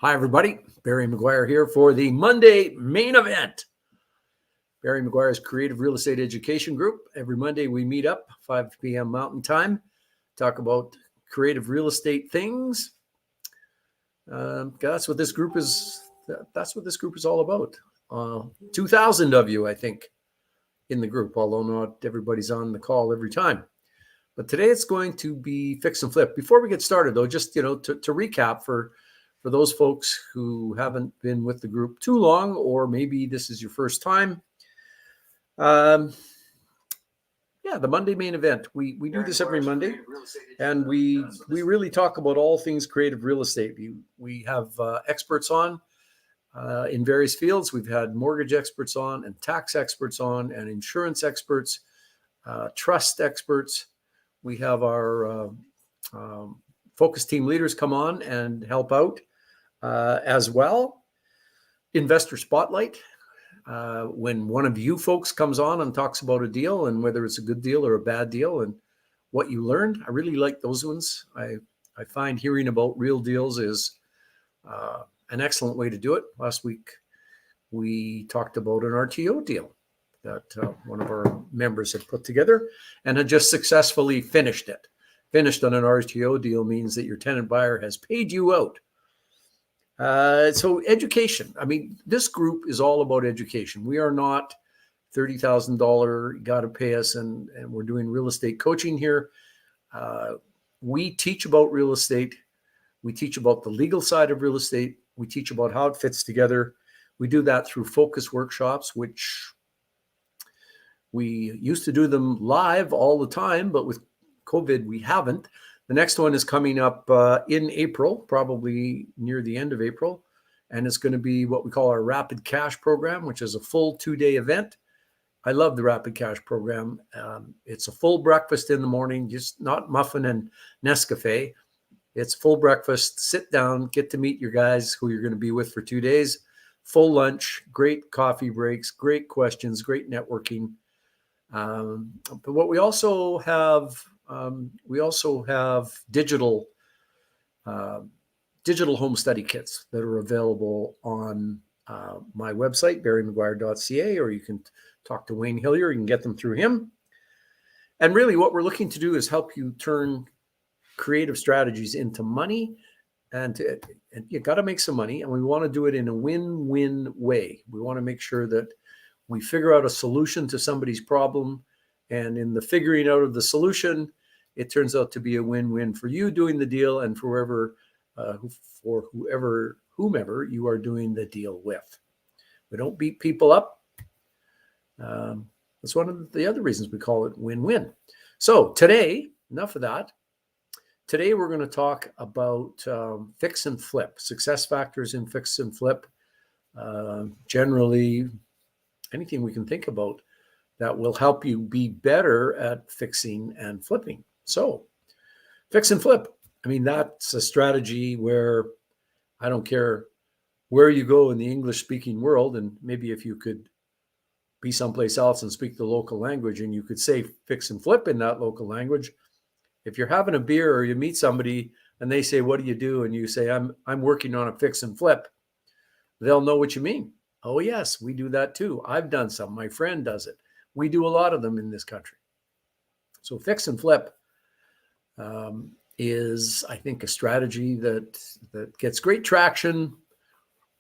Hi, everybody. Barry McGuire here for the Monday main event. Barry McGuire's Creative Real Estate Education Group. Every Monday we meet up 5 p.m. Mountain Time, talk about creative real estate things. That's what this group is. That's what this group is all about. 2,000 of you, I think, in the group, although not everybody's on the call every time. But today it's going to be fix and flip. Before we get started, though, just to recap for those folks who haven't been with the group too long, or maybe this is your first time. The Monday main event. We do this every Monday, and we really talk about all things creative real estate. We have experts on in various fields. We've had mortgage experts on, and tax experts on, and insurance experts, trust experts. We have our focus team leaders come on and help out as well. Investor Spotlight. When one of you folks comes on and talks about a deal and whether it's a good deal or a bad deal and what you learned, I really like those ones. I find hearing about real deals is an excellent way to do it. Last week, we talked about an RTO deal that one of our members had put together and had just successfully finished it. Finished on an RTO deal means that your tenant buyer has paid you out. So education. I mean, this group is all about education. We are not $30,000, got to pay us, and we're doing real estate coaching here. We teach about real estate. We teach about the legal side of real estate. We teach about how it fits together. We do that through focus workshops, which we used to do them live all the time, but with COVID, we haven't. The next one is coming up in April, probably near the end of April. And it's going to be what we call our Rapid Cash program, which is a full 2-day event. I love the Rapid Cash program. It's a full breakfast in the morning, just not muffin and Nescafe. It's full breakfast, sit down, get to meet your guys who you're going to be with for 2 days, full lunch, great coffee breaks, great questions, great networking. But what we also have digital home study kits that are available on my website, barrymcguire.ca, or you can talk to Wayne Hillier. You can get them through him. And really what we're looking to do is help you turn creative strategies into money, and you got to make some money, and we want to do it in a win-win way. We want to make sure that we figure out a solution to somebody's problem, and in the figuring out of the solution, it turns out to be a win-win for you doing the deal and for whomever you are doing the deal with. We don't beat people up. That's one of the other reasons we call it win-win. So today, enough of that. Today, we're going to talk about fix and flip, success factors in fix and flip. Generally, anything we can think about that will help you be better at fixing and flipping. So fix and flip. I mean, that's a strategy where I don't care where you go in the English speaking world. And maybe if you could be someplace else and speak the local language and you could say fix and flip in that local language. If you're having a beer or you meet somebody and they say, what do you do? And you say, I'm working on a fix and flip. They'll know what you mean. Oh, yes, we do that too. I've done some. My friend does it. We do a lot of them in this country. So fix and flip is, I think, a strategy that gets great traction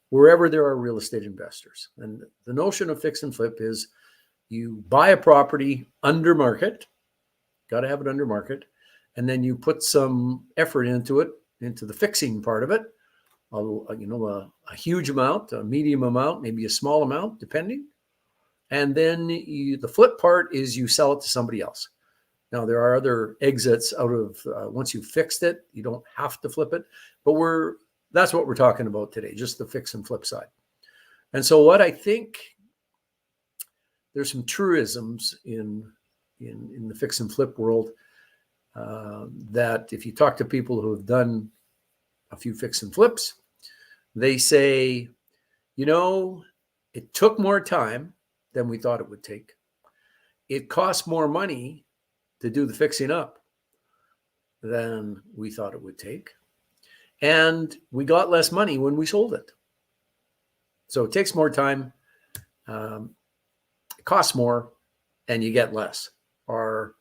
wherever there are real estate investors. And the notion of fix and flip is you buy a property under market, got to have it under market, and then you put some effort into it, into the fixing part of it, a huge amount, a medium amount, maybe a small amount, depending. And then the flip part is you sell it to somebody else. Now, there are other exits out of once you've fixed it, you don't have to flip it, but that's what we're talking about today, just the fix and flip side. And so what I think, there's some truisms in the fix and flip world that if you talk to people who have done a few fix and flips, they say, it took more time than we thought it would take. It cost more money to do the fixing up than we thought it would take. and we got less money when we sold it. So it takes more time, it costs more, and you get less. Or,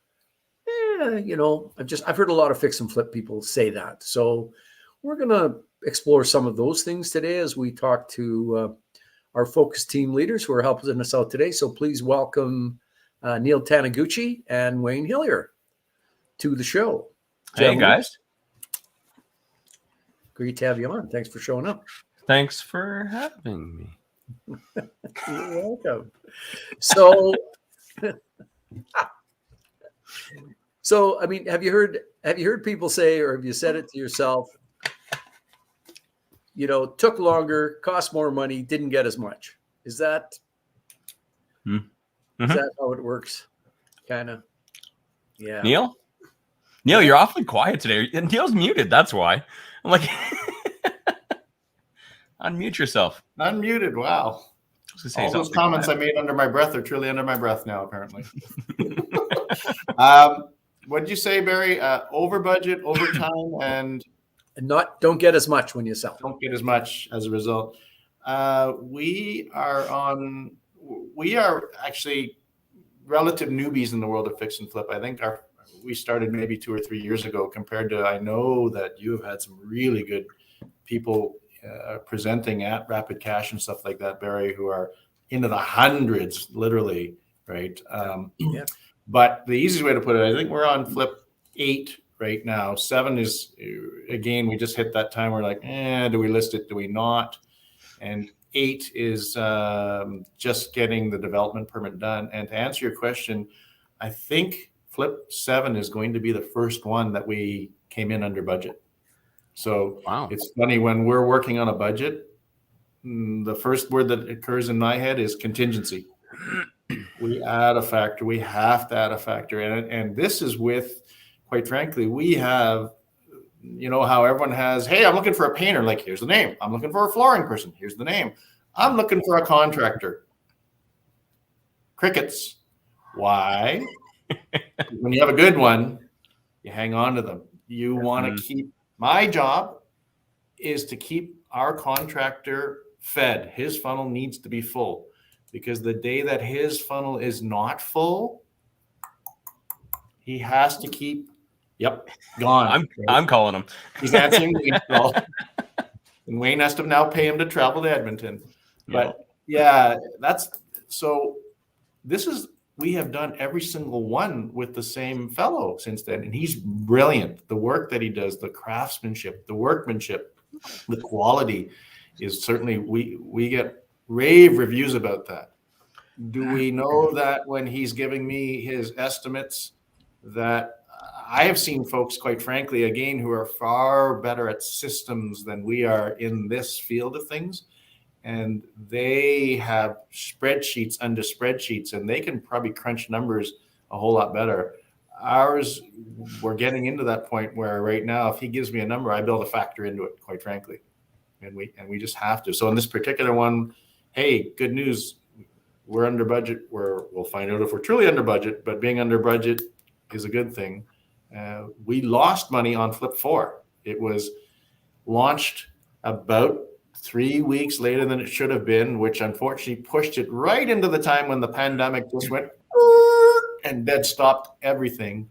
I've heard a lot of fix and flip people say that. So we're going to explore some of those things today as we talk to our focus team leaders who are helping us out today. So please welcome Neil Taniguchi and Wayne Hillier to the show. Hey, guys. Great to have you on. Thanks for showing up. Thanks for having me. You're welcome. So, I mean, have you heard people say, or have you said it to yourself, took longer, cost more money, didn't get as much? Is that, is that how it works? Kind of. Yeah. Neil, you're awfully quiet today. Neil's muted. That's why. I'm like, unmute yourself. Unmuted. Wow. All those comments I made under my breath are truly under my breath now, apparently. What did you say, Barry? Over budget, over time, and don't get as much when you sell. Don't get as much as a result. We are actually relative newbies in the world of fix and flip. I think we started maybe 2 or 3 years ago, compared to, I know that you have had some really good people presenting at Rapid Cash and stuff like that, Barry, who are into the hundreds, literally, right? Yeah. But the easiest way to put it, I think we're on flip 8 right now. 7 is, again, we just hit that time where like, do we list it? Do we not? And 8 is just getting the development permit done. And to answer your question, I think flip 7 is going to be the first one that we came in under budget. So wow. It's funny, when we're working on a budget, the first word that occurs in my head is contingency. We add a factor. We have to add a factor. And this is with, quite frankly, we have, how everyone has, hey, I'm looking for a painter. Like, here's the name. I'm looking for a flooring person. Here's the name. I'm looking for a contractor. Crickets. Why? When you have a good one, you hang on to them. You want to keep, my job is to keep our contractor fed. His funnel needs to be full, because the day that his funnel is not full, he has to keep, gone. I'm calling him. He's answering Wayne's call. And Wayne has to now pay him to travel to Edmonton. But we have done every single one with the same fellow since then. And he's brilliant. The work that he does, the craftsmanship, the workmanship, the quality is certainly, we get rave reviews about that. Do we know that when he's giving me his estimates, that I have seen folks, quite frankly, again, who are far better at systems than we are in this field of things. And they have spreadsheets under spreadsheets, and they can probably crunch numbers a whole lot better. Ours, we're getting into that point where right now, if he gives me a number, I build a factor into it, quite frankly. And we just have to. So in this particular one, hey, good news, we're under budget. We'll find out if we're truly under budget, but being under budget is a good thing. We lost money on Flip 4. It was launched about 3 weeks later than it should have been, which unfortunately pushed it right into the time when the pandemic just went and dead stopped everything.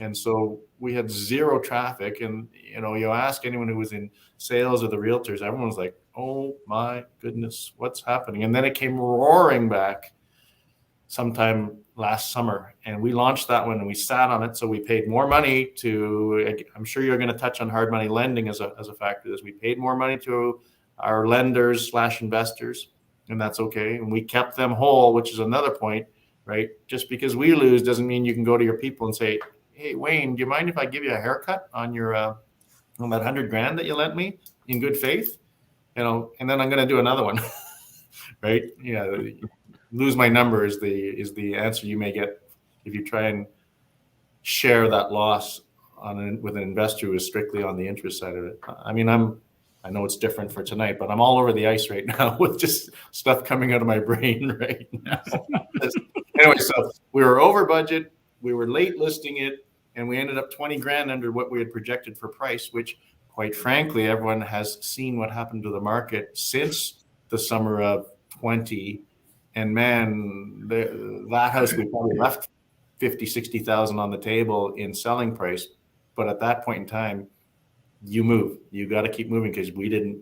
And so we had zero traffic. And, you ask anyone who was in sales or the realtors, everyone was like, oh my goodness, what's happening? And then it came roaring back sometime last summer, and we launched that one and we sat on it. So we paid more money to, I'm sure you're going to touch on hard money lending as a factor. We paid more money to our lenders / investors, and that's okay. And we kept them whole, which is another point, right? Just because we lose doesn't mean you can go to your people and say, hey, Wayne, do you mind if I give you a haircut on your, on that $100,000 that you lent me in good faith? And then I'm going to do another one, right? Yeah. Lose my number is the answer you may get if you try and share that loss with an investor who is strictly on the interest side of it. I mean, I know it's different for tonight, but I'm all over the ice right now with just stuff coming out of my brain right now. Anyway, so we were over budget, we were late listing it, and we ended up $20,000 under what we had projected for price, which quite frankly, everyone has seen what happened to the market since the summer of 20. And man, that house, we probably left 50, 60,000 on the table in selling price. But at that point in time, you move. You got to keep moving because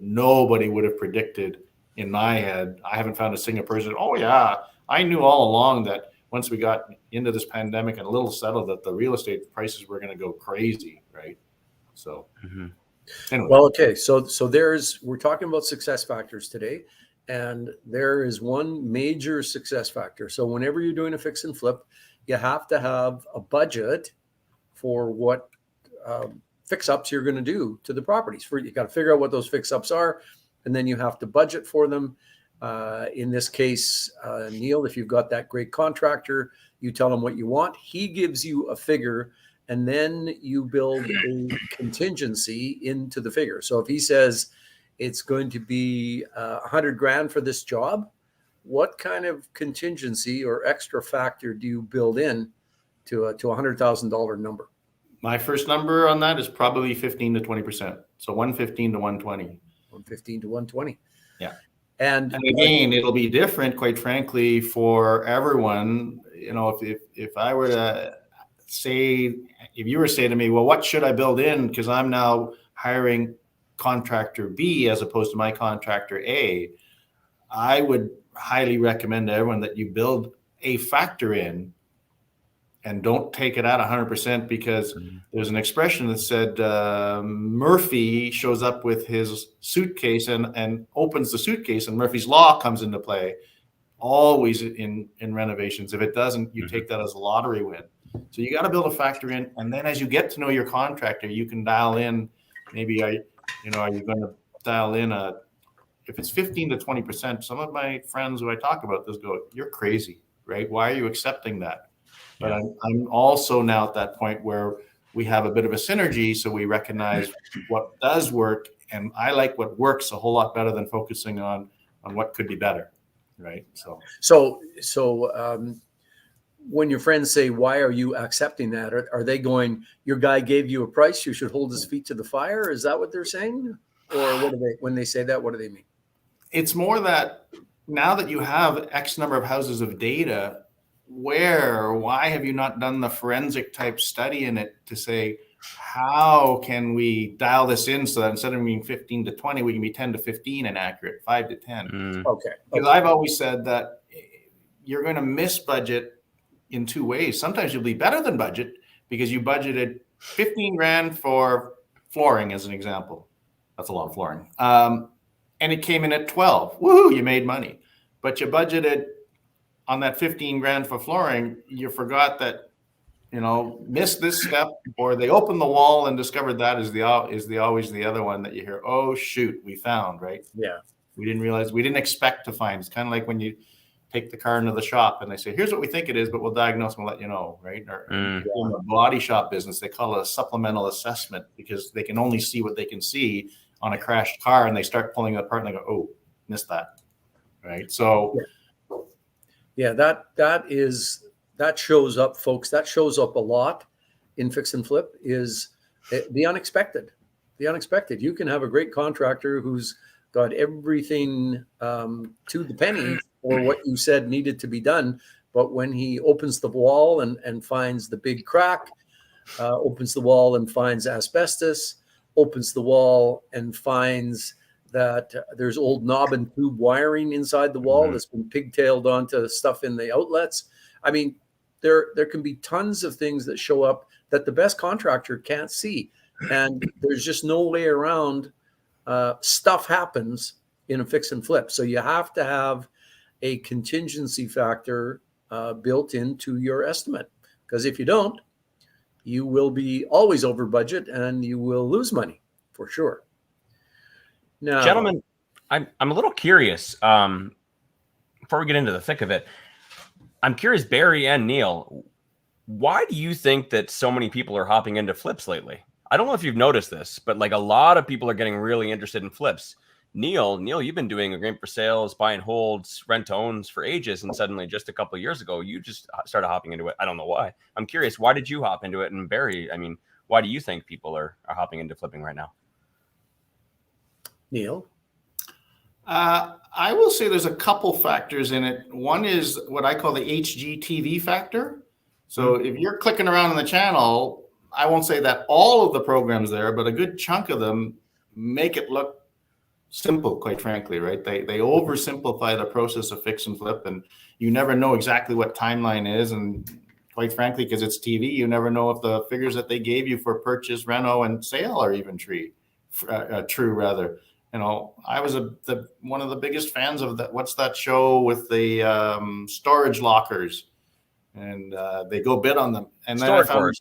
nobody would have predicted in my head. I haven't found a single person. Oh yeah, I knew all along that once we got into this pandemic and a little settled, that the real estate prices were going to go crazy, right? So, anyway. Well, okay. So we're talking about success factors today, and there is one major success factor. So whenever you're doing a fix and flip, you have to have a budget for what fix-ups you're going to do to the properties. You got to figure out what those fix-ups are, and then you have to budget for them. In this case, Neil, if you've got that great contractor, you tell him what you want. He gives you a figure, and then you build a contingency into the figure. So if he says it's going to be $100,000 for this job, what kind of contingency or extra factor do you build in to a $100,000 number? My first number on that is probably 15 to 20%. So 115 to 120. 115 to 120. Yeah. And again, it'll be different, quite frankly, for everyone. You know, if I were to say, if you were to say to me, well, what should I build in? Because I'm now hiring contractor B as opposed to my contractor A, I would highly recommend to everyone that you build a factor in and don't take it out 100%, because there's an expression that said Murphy shows up with his suitcase and opens the suitcase, and Murphy's Law comes into play always in renovations. If it doesn't, you take that as a lottery win. So you got to build a factor in, and then as you get to know your contractor, you can dial in. Maybe are you going to dial in if it's 15 to 20%? Some of my friends who I talk about this go, "You're crazy, right? Why are you accepting that?" But I'm also now at that point where we have a bit of a synergy, so we recognize what does work, and I like what works a whole lot better than focusing on what could be better, right? So when your friends say, "Why are you accepting that?" Are they going, "Your guy gave you a price, you should hold his feet to the fire"? Is that what they're saying, or what do they? When they say that, what do they mean? It's more that now that you have X number of houses of data, why have you not done the forensic type study in it to say, how can we dial this in so that instead of being 15 to 20, we can be 10 to 15 inaccurate, 5 to 10. Okay. Because I've always said that you're going to miss budget in two ways. Sometimes you'll be better than budget because you budgeted 15 grand for flooring, as an example. That's a lot of flooring. And it came in at 12. Woohoo, you made money. But you budgeted on that 15 grand for flooring, you forgot that, missed this step, or they opened the wall and discovered that is always the other one that you hear, oh shoot, we found, right? Yeah. We didn't expect to find. It's kind of like when you take the car into the shop and they say, here's what we think it is, but we'll diagnose and we'll let you know, right? Or in the body shop business, they call it a supplemental assessment, because they can only see what they can see on a crashed car, and they start pulling it apart and they go, oh, missed that, right? So yeah, that shows up, folks. That shows up a lot in fix and flip, is the unexpected. The unexpected. You can have a great contractor who's got everything to the penny or what you said needed to be done, but when he opens the wall and finds the big crack, opens the wall and finds asbestos, opens the wall and finds that there's old knob and tube wiring inside the wall that's been pigtailed onto stuff in the outlets. I mean, there can be tons of things that show up that the best contractor can't see. And there's just no way around. Stuff happens in a fix and flip. So you have to have a contingency factor built into your estimate. Because if you don't, you will be always over budget and you will lose money for sure. Now, gentlemen, I'm a little curious. Before we get into the thick of it, I'm curious, Barry and Neil, why do you think that so many people are hopping into flips lately? I don't know if you've noticed this, but like a lot of people are getting really interested in flips. Neil, you've been doing agreement for sales, buy and holds, rent to owns for ages, and suddenly just a couple of years ago, you just started hopping into it. I don't know why. I'm curious, why did you hop into it? And Barry, I mean, why do you think people are hopping into flipping right now? Neil? I will say there's a couple factors in it. One is what I call the hgtv factor. So if you're clicking around on the channel, I won't say that all of the programs there, but a good chunk of them make it look simple, quite frankly, right? They oversimplify the process of fix and flip, and you never know exactly what timeline is. And quite frankly, because it's TV, you never know if the figures that they gave you for purchase, reno, and sale are even true. You know, I was one of the biggest fans of that. What's that show with the storage lockers? And they go bid on them. And then I found,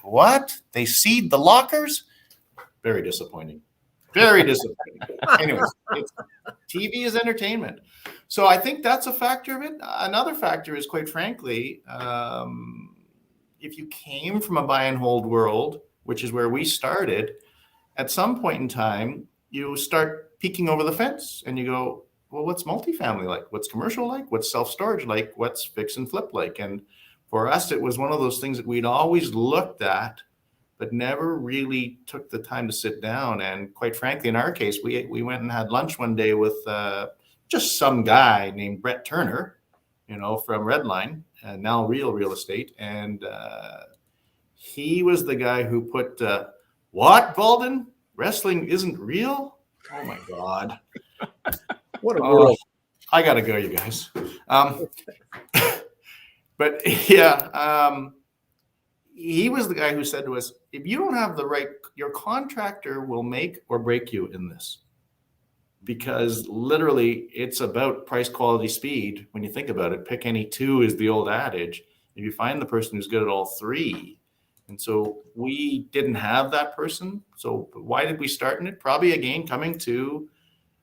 what? They seed the lockers? Very disappointing. Very disappointing. Anyways, TV is entertainment. So I think that's a factor of it. Another factor is, quite frankly, if you came from a buy and hold world, which is where we started, at some point in time, you start peeking over the fence and you go, well, what's multifamily like? What's commercial like? What's self-storage like? What's fix and flip like? And for us, it was one of those things that we'd always looked at, but never really took the time to sit down. And quite frankly, in our case, we went and had lunch one day with just some guy named Brett Turner, you know, from Redline, now Real Estate. And he was the guy who put, what, Valden? Wrestling isn't real? Oh my God. What a world. I got to go, you guys. But yeah, he was the guy who said to us, if you don't have the right, your contractor will make or break you in this. Because literally it's about price, quality, speed. When you think about it, pick any two is the old adage. If you find the person who's good at all three. And so we didn't have that person. So why did we start in it? Probably again, coming to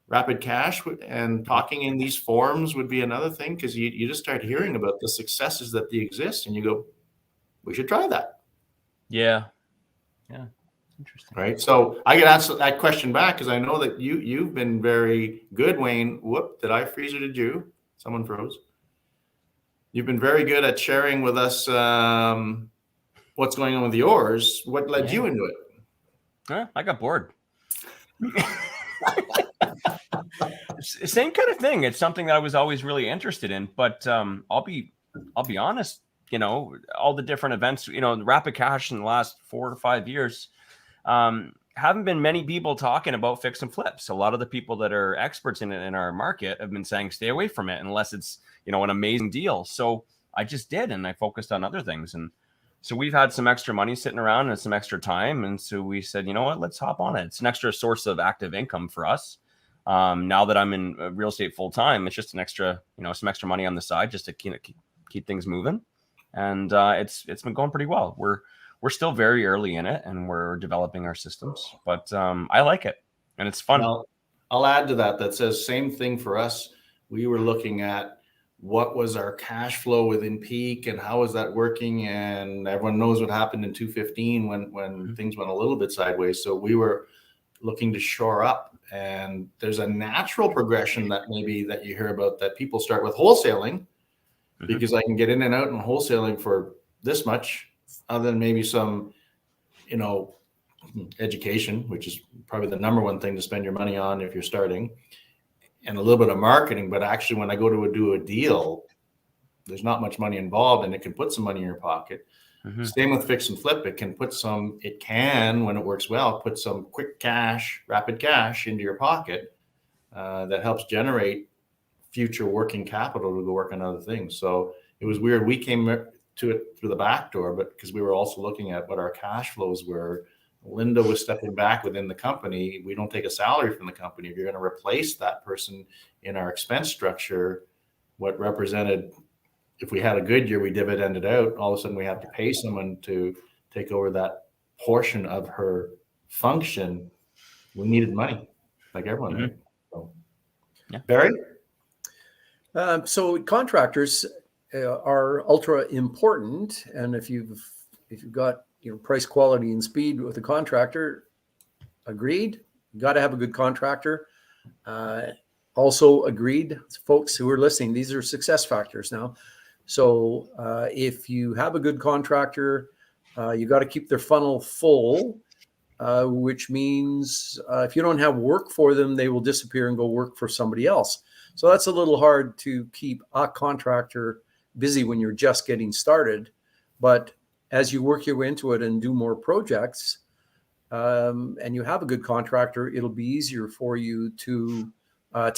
Rapid Cash and talking in these forums would be another thing, because you just start hearing about the successes that they exist and you go, we should try that. Yeah. Interesting. Right. So I can answer that question back, because I know that you've been very good, Wayne. Whoop, did I freeze or did you? Someone froze. You've been very good at sharing with us what's going on with yours. What led you into it? I got bored. Same kind of thing. It's something that I was always really interested in, but I'll be honest, you know, all the different events, you know, Rapid Cash in the last 4 to 5 years, haven't been many people talking about fix and flips. A lot of the people that are experts in it in our market have been saying, stay away from it unless it's, you know, an amazing deal. So I just did, and I focused on other things. And so we've had some extra money sitting around and some extra time. And so we said, you know what, let's hop on it. It's an extra source of active income for us. Now that I'm in real estate full time, it's just an extra, you know, some extra money on the side just to keep things moving. And it's been going pretty well. We're still very early in it, and we're developing our systems, but I like it, and it's fun. I'll add to that says same thing for us. We were looking at what was our cash flow within peak and how is that working, and everyone knows what happened in 2015 when things went a little bit sideways. So we were looking to shore up, and there's a natural progression that you hear about, that people start with wholesaling because I can get in and out in wholesaling for this much, other than maybe some, you know, education, which is probably the number one thing to spend your money on if you're starting, and a little bit of marketing. But actually, when I go to do a deal, there's not much money involved, and it can put some money in your pocket. Same with fix and flip. It can, when it works well, put some quick cash, rapid cash into your pocket that helps generate future working capital to go work on other things. So it was weird. We came to it through the back door, but because we were also looking at what our cash flows were. Linda was stepping back within the company. We don't take a salary from the company. If you're going to replace that person in our expense structure, what represented, if we had a good year, we dividended out, all of a sudden we have to pay someone to take over that portion of her function. We needed money, like everyone. Right? So, yeah. Barry? So contractors are ultra important, and if you've got, you know, price, quality, and speed with a contractor, agreed. You got to have a good contractor. Also agreed, folks who are listening, these are success factors now. So if you have a good contractor, you got to keep their funnel full. which means if you don't have work for them, they will disappear and go work for somebody else. So that's a little hard to keep a contractor busy when you're just getting started. But as you work your way into it and do more projects, and you have a good contractor, it'll be easier for you to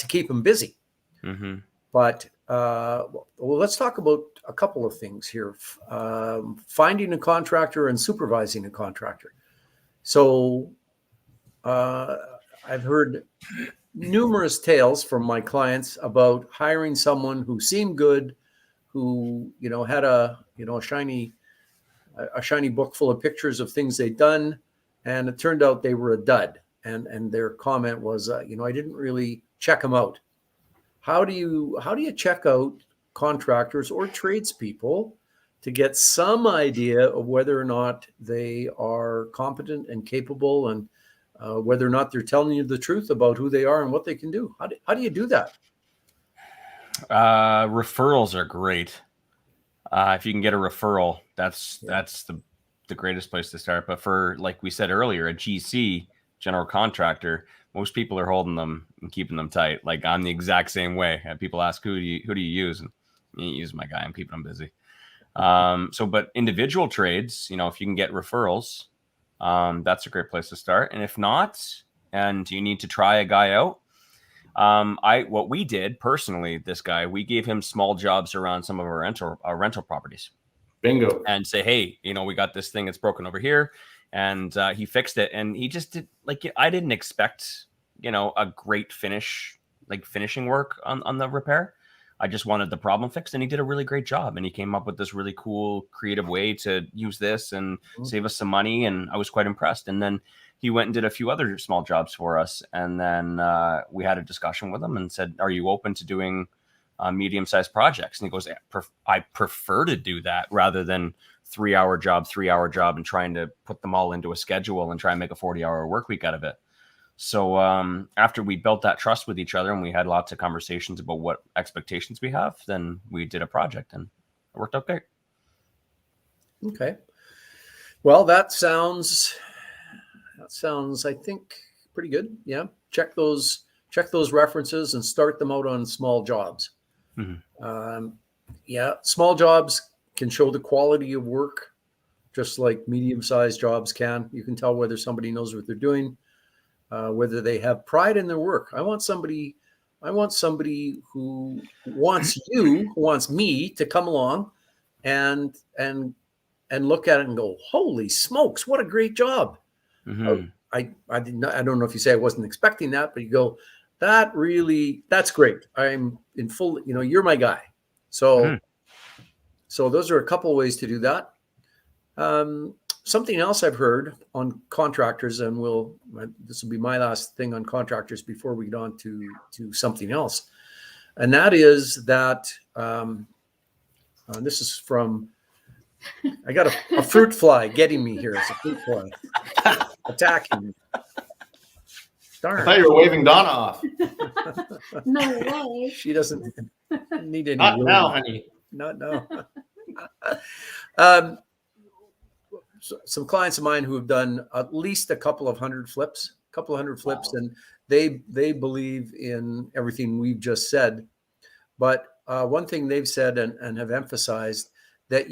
keep them busy. Mm-hmm. But well, let's talk about a couple of things here. Finding a contractor and supervising a contractor. So I've heard numerous tales from my clients about hiring someone who seemed good, who had a shiny book full of pictures of things they'd done, and it turned out they were a dud. And their comment was, I didn't really check them out. How do you check out contractors or tradespeople to get some idea of whether or not they are competent and capable, and whether or not they're telling you the truth about who they are and what they can do? How do you do that? Referrals are great. If you can get a referral, that's the greatest place to start. But for, like we said earlier, a GC, general contractor, most people are holding them and keeping them tight. Like, I'm the exact same way. People ask, who do you use? And you use my guy. I'm keeping them busy. But individual trades, if you can get referrals, that's a great place to start. And if not, and you need to try a guy out, what we did personally, this guy, we gave him small jobs around some of our rental properties. Bingo. And say, hey, we got this thing that's broken over here. And he fixed it. And he just did, I didn't expect, a great finishing work on the repair. I just wanted the problem fixed, and he did a really great job. And he came up with this really cool, creative way to use this and save us some money. And I was quite impressed. And then he went and did a few other small jobs for us. And then we had a discussion with him and said, are you open to doing medium-sized projects? And he goes, I prefer to do that rather than 3-hour job, and trying to put them all into a schedule and try and make a 40-hour work week out of it. So after we built that trust with each other and we had lots of conversations about what expectations we have, then we did a project and it worked out great. Okay. Well, that sounds, I think, pretty good. Yeah. Check those references and start them out on small jobs. Mm-hmm. Small jobs can show the quality of work, just like medium-sized jobs can. You can tell whether somebody knows what they're doing, whether they have pride in their work. I want somebody who wants me to come along and look at it and go, holy smokes, what a great job. Mm-hmm. I don't know if you say I wasn't expecting that, but you go, that's great. I'm in full, you're my guy. So, mm-hmm. So those are a couple of ways to do that. Something else I've heard on contractors, and this will be my last thing on contractors before we get on to something else. And that is that, this is from, I got a fruit fly getting me here. It's a fruit fly attacking me. Darn. I thought you were waving Donna off. No way. She doesn't need any. Not now, honey. Not now. Some clients of mine who have done at least a couple of hundred flips, wow. And they believe in everything we've just said. But one thing they've said and have emphasized that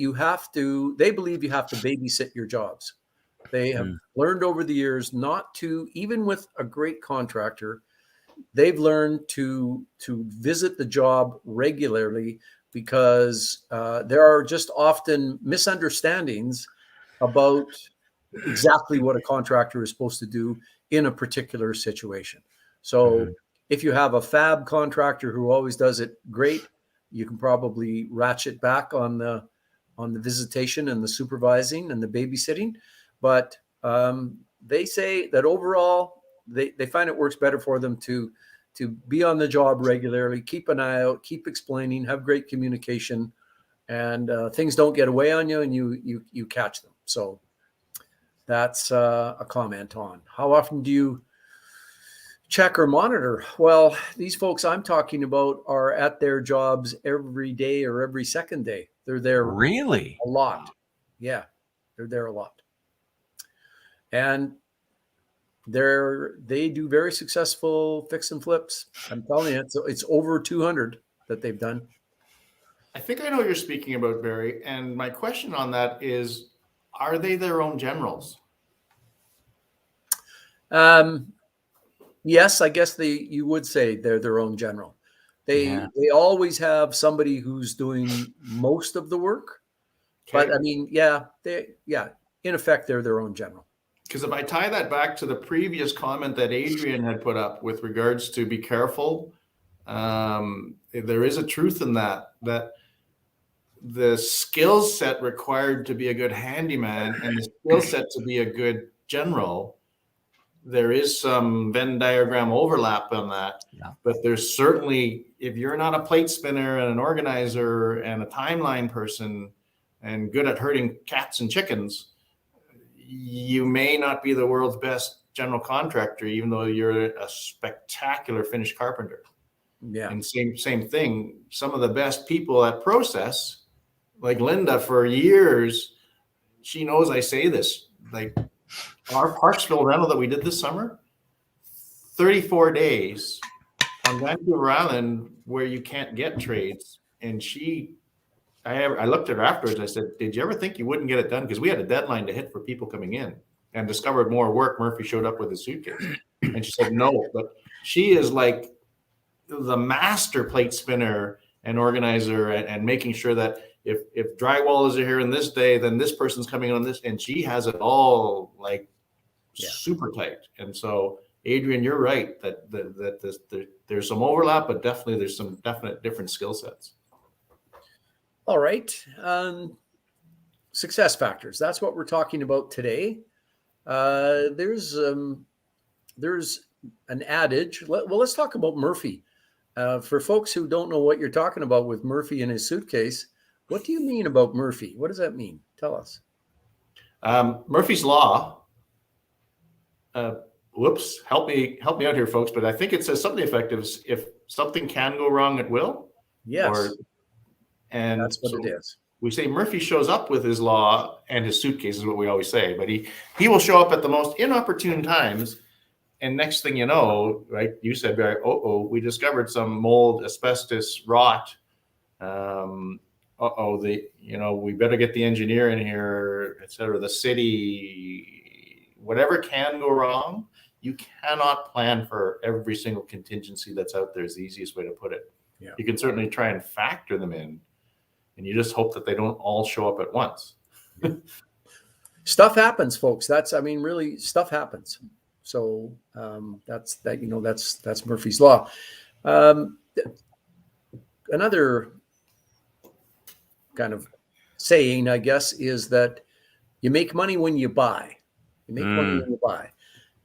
they believe you have to babysit your jobs. They have learned over the years not to, even with a great contractor, they've learned to visit the job regularly because there are just often misunderstandings about exactly what a contractor is supposed to do in a particular situation. So if you have a fab contractor who always does it great, you can probably ratchet back on the visitation and the supervising and the babysitting. But they say that overall, they find it works better for them to be on the job regularly, keep an eye out, keep explaining, have great communication, and things don't get away on you, and you catch them. So that's a comment on how often do you check or monitor? Well, these folks I'm talking about are at their jobs every day or every second day. They're there really a lot. Yeah, they're there a lot. And they do very successful fix and flips. I'm telling you, it's over 200 that they've done. I think I know what you're speaking about, Barry. And my question on that is, are they their own generals? Yes, I guess you would say they're their own general. They always have somebody who's doing most of the work. Okay. But I mean, in effect, they're their own general. Because if I tie that back to the previous comment that Adrian had put up with regards to be careful, there is a truth in that the skill set required to be a good handyman and the skill set to be a good general, there is some Venn diagram overlap on that. Yeah. But there's certainly, if you're not a plate spinner and an organizer and a timeline person and good at herding cats and chickens, you may not be the world's best general contractor, even though you're a spectacular finished carpenter. Yeah. And same thing. Some of the best people at process, like Linda, for years, she knows I say this, like our Parksville rental that we did this summer, 34 days on Vancouver Island where you can't get trades. And I looked at her afterwards. I said, did you ever think you wouldn't get it done? Because we had a deadline to hit for people coming in, and discovered more work. Murphy showed up with his suitcase. And she said, no, but she is like the master plate spinner and organizer and making sure that if drywall is here in this day, then this person's coming on this. And she has it all like super tight. And so, Adrian, you're right that there's some overlap, but definitely there's some definite different skill sets. All right. Success factors. That's what we're talking about today. There's an adage. Let's talk about Murphy. For folks who don't know what you're talking about with Murphy in his suitcase, what do you mean about Murphy? What does that mean? Tell us. Murphy's Law. Whoops, help me out here, folks. But I think it says something effective. If something can go wrong, it will. Yes. And that's what it is. We say Murphy shows up with his law and his suitcase is what we always say, but he will show up at the most inopportune times. And next thing you know, right, you said, Barry, we discovered some mold, asbestos, rot. We better get the engineer in here, et cetera. The city, whatever can go wrong, you cannot plan for every single contingency that's out there is the easiest way to put it. Yeah. You can certainly try and factor them in, and you just hope that they don't all show up at once. Stuff happens, folks. Really stuff happens. So that's Murphy's Law. Another kind of saying, I guess, is that you make money when you buy. You make money when you buy.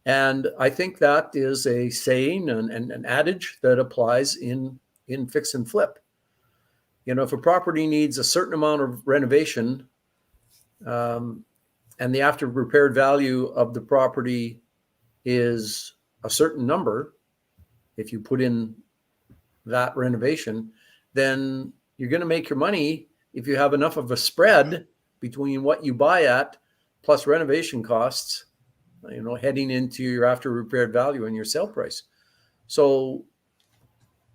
And I think that is a saying and an adage that applies in fix and flip. If a property needs a certain amount of renovation, and the after repaired value of the property is a certain number, if you put in that renovation, then you're going to make your money if you have enough of a spread between what you buy at plus renovation costs, heading into your after repaired value and your sale price. So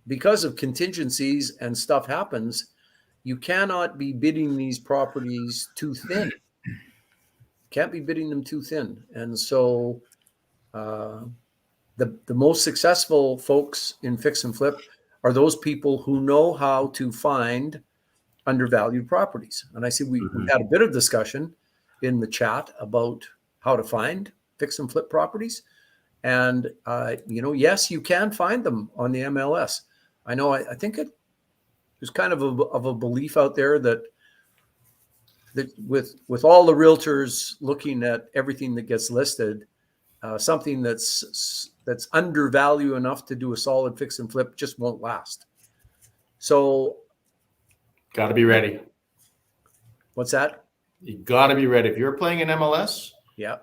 because of contingencies and stuff happens, you cannot be bidding these properties too thin. Can't be bidding them too thin. And so the most successful folks in fix and flip are those people who know how to find undervalued properties. And I see we had a bit of discussion in the chat about how to find fix and flip properties. And, yes, you can find them on the MLS. I know, I think there's kind of a belief out there that with all the realtors looking at everything that gets listed, something that's undervalued enough to do a solid fix and flip just won't last. So, got to be ready. What's that? You got to be ready. If you're playing an MLS, yeah,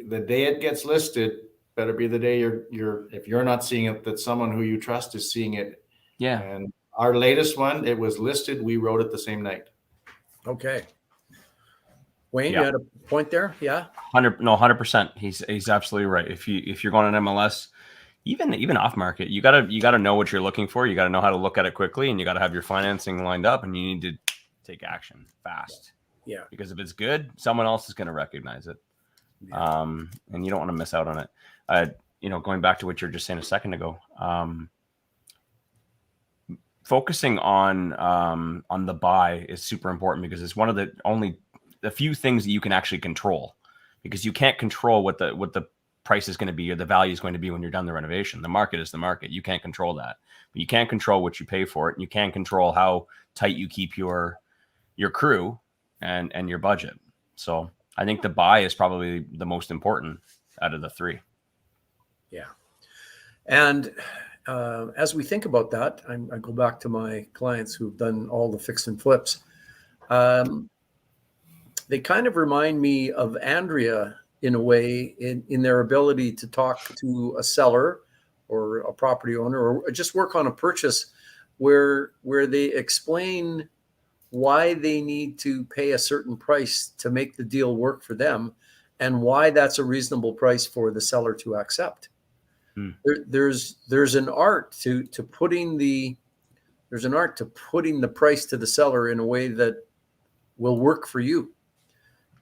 the day it gets listed better be the day if you're not seeing it, that someone who you trust is seeing it. Yeah. And our latest one, it was listed. We wrote it the same night. Okay. Wayne, Yeah. you had a point there? Yeah. 100%. He's absolutely right. If you're going on MLS, even off market, you gotta know what you're looking for. You gotta know how to look at it quickly, and you gotta have your financing lined up, and you need to take action fast. Yeah. Because if it's good, someone else is going to recognize it. Yeah. And you don't want to miss out on it. Going back to what you were just saying a second ago, focusing on the buy is super important because it's one of the few things that you can actually control, because you can't control what the price is going to be or the value is going to be when you're done the renovation. The market is the market. You can't control that, but you can control what you pay for it. And you can control how tight you keep your crew and your budget. So I think the buy is probably the most important out of the three. Yeah. And as we think about that, I go back to my clients who've done all the fix and flips. They kind of remind me of Andrea in a way, in their ability to talk to a seller or a property owner, or just work on a purchase where they explain why they need to pay a certain price to make the deal work for them, and why that's a reasonable price for the seller to accept. There's an art to putting the price to the seller in a way that will work for you.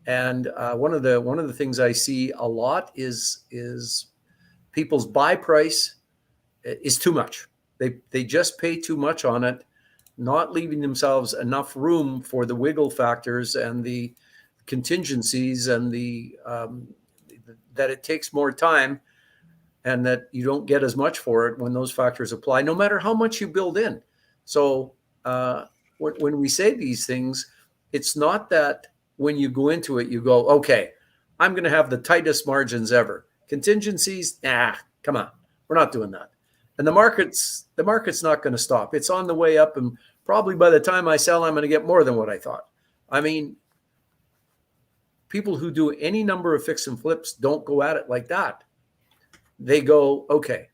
And one of the things I see a lot is people's buy price is too much. They just pay too much on it, not leaving themselves enough room for the wiggle factors and the contingencies and that it takes more time, and that you don't get as much for it when those factors apply, no matter how much you build in. So when we say these things, it's not that when you go into it, you go, okay, I'm going to have the tightest margins ever. Contingencies, come on, we're not doing that. And the market's not going to stop. It's on the way up, and probably by the time I sell, I'm going to get more than what I thought. I mean, people who do any number of fix and flips don't go at it like that. They go, okay,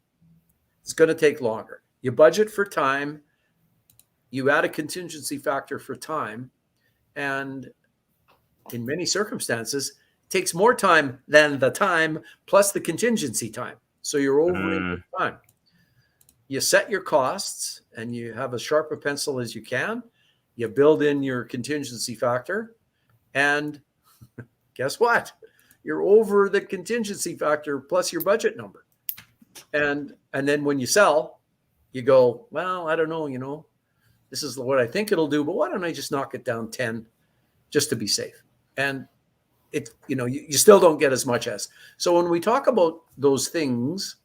it's going to take longer. You budget for time, you add a contingency factor for time, and in many circumstances, it takes more time than the time plus the contingency time. So you're over time. You set your costs and you have as sharp a pencil as you can. You build in your contingency factor, and guess what? You're over the contingency factor plus your budget number. And then when you sell, you go, well, I don't know, this is what I think it'll do, but why don't I just knock it down 10 just to be safe? And you still don't get as much as. So when we talk about those things,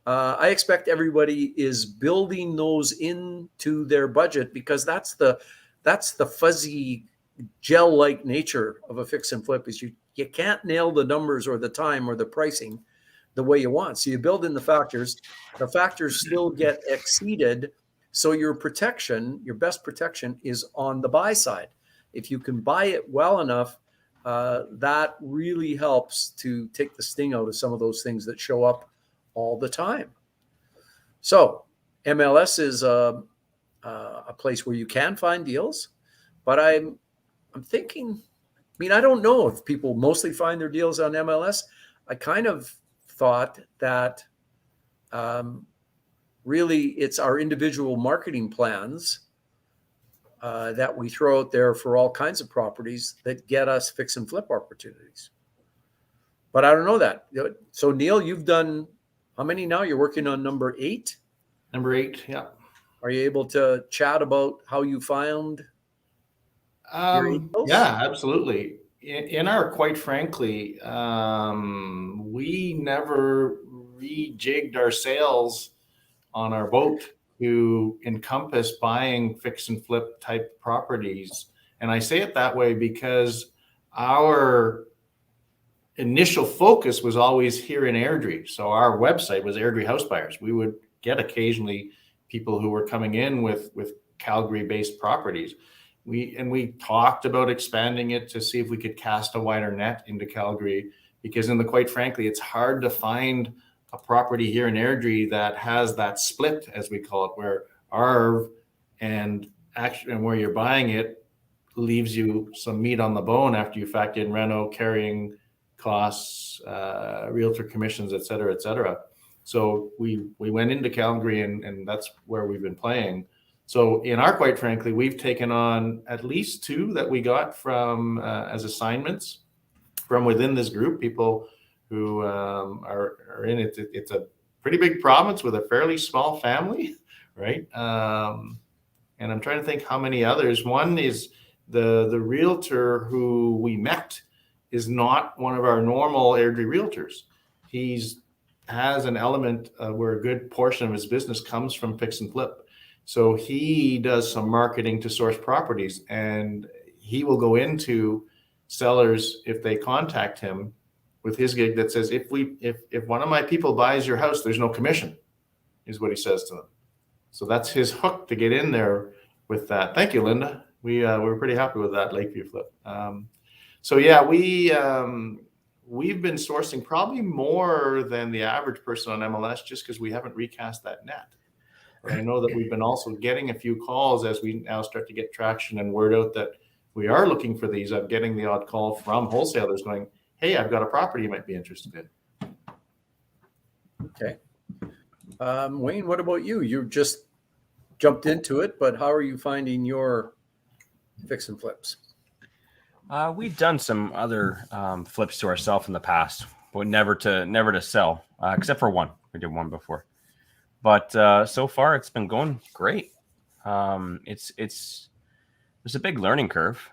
I expect everybody is building those into their budget, because that's the fuzzy gel-like nature of a fix and flip. Is you can't nail the numbers or the time or the pricing the way you want. So you build in the factors still get exceeded. So your best protection is on the buy side. If you can buy it well enough, that really helps to take the sting out of some of those things that show up all the time. So MLS is a place where you can find deals, but I'm thinking, I don't know if people mostly find their deals on MLS. I kind of thought that really it's our individual marketing plans that we throw out there for all kinds of properties that get us fix and flip opportunities. But I don't know that. So Neil, you've done how many now? You're working on number 8? Number 8, yeah. Are you able to chat about how you found your deals? Yeah, absolutely. In our, quite frankly, we never rejigged our sails on our boat to encompass buying fix and flip type properties. And I say it that way because our initial focus was always here in Airdrie. So our website was Airdrie House Buyers. We would get occasionally people who were coming in with Calgary-based properties. We talked about expanding it to see if we could cast a wider net into Calgary, because quite frankly, it's hard to find a property here in Airdrie that has that split, as we call it, where ARV and where you're buying it leaves you some meat on the bone after you factor in reno, carrying costs, realtor commissions, et cetera, et cetera. So we went into Calgary, and that's where we've been playing. So quite frankly, we've taken on at least 2 that we got from as assignments from within this group, people who are in it. It's a pretty big province with a fairly small family, right? And I'm trying to think how many others. One is the realtor who we met is not one of our normal Airdrie realtors. Has an element where a good portion of his business comes from fix and flip. So he does some marketing to source properties, and he will go into sellers if they contact him with his gig that says, if one of my people buys your house, there's no commission, is what he says to them. So that's his hook to get in there with that. Thank you, Linda. We're pretty happy with that Lakeview flip. So yeah, we've been sourcing probably more than the average person on MLS just because we haven't recast that net. But I know that we've been also getting a few calls as we now start to get traction and word out that we are looking for these. I'm getting the odd call from wholesalers going, hey, I've got a property you might be interested in. Okay. Wayne, what about you? You just jumped into it, but how are you finding your fix and flips? We've done some other flips to ourselves in the past, but never to sell, except for one. We did one before, but so far it's been going great. There's a big learning curve.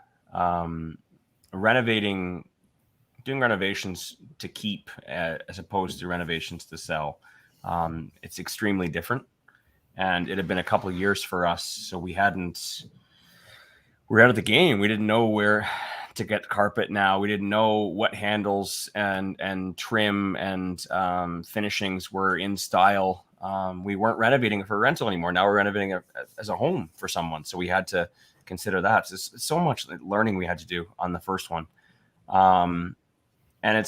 Doing renovations to keep as opposed to renovations to sell. It's extremely different, and it had been a couple of years for us, so we were out of the game. We didn't know where to get carpet now. We didn't know what handles and trim and finishings were in style. We weren't renovating for rental anymore. Now we're renovating as a home for someone. So we had to consider that. So much learning we had to do on the first one. And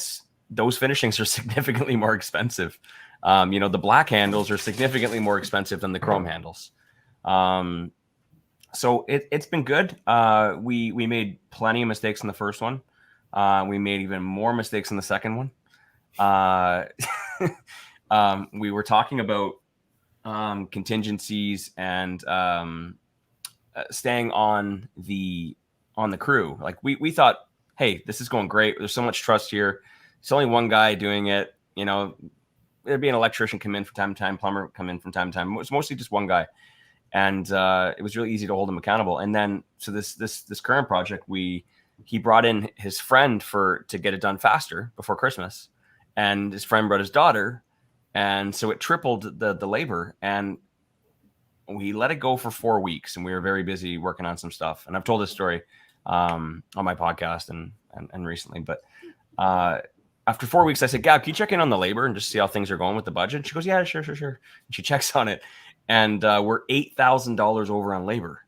those finishings are significantly more expensive. The black handles are significantly more expensive than the chrome handles. So it's been good. We made plenty of mistakes in the first one. We made even more mistakes in the second one. We were talking about contingencies and staying on the crew. Like we thought, hey, this is going great. There's so much trust here. It's only one guy doing it. There'd be an electrician come in from time to time, plumber come in from time to time. It's mostly just one guy. And it was really easy to hold him accountable. And then, so this current project, he brought in his friend to get it done faster before Christmas, and his friend brought his daughter, and so it tripled the labor. And we let it go for 4 weeks, and we were very busy working on some stuff. And I've told this story on my podcast and recently, but after 4 weeks, I said, Gab, can you check in on the labor and just see how things are going with the budget? And she goes, yeah, sure. And she checks on it. And we're $8,000 over on labor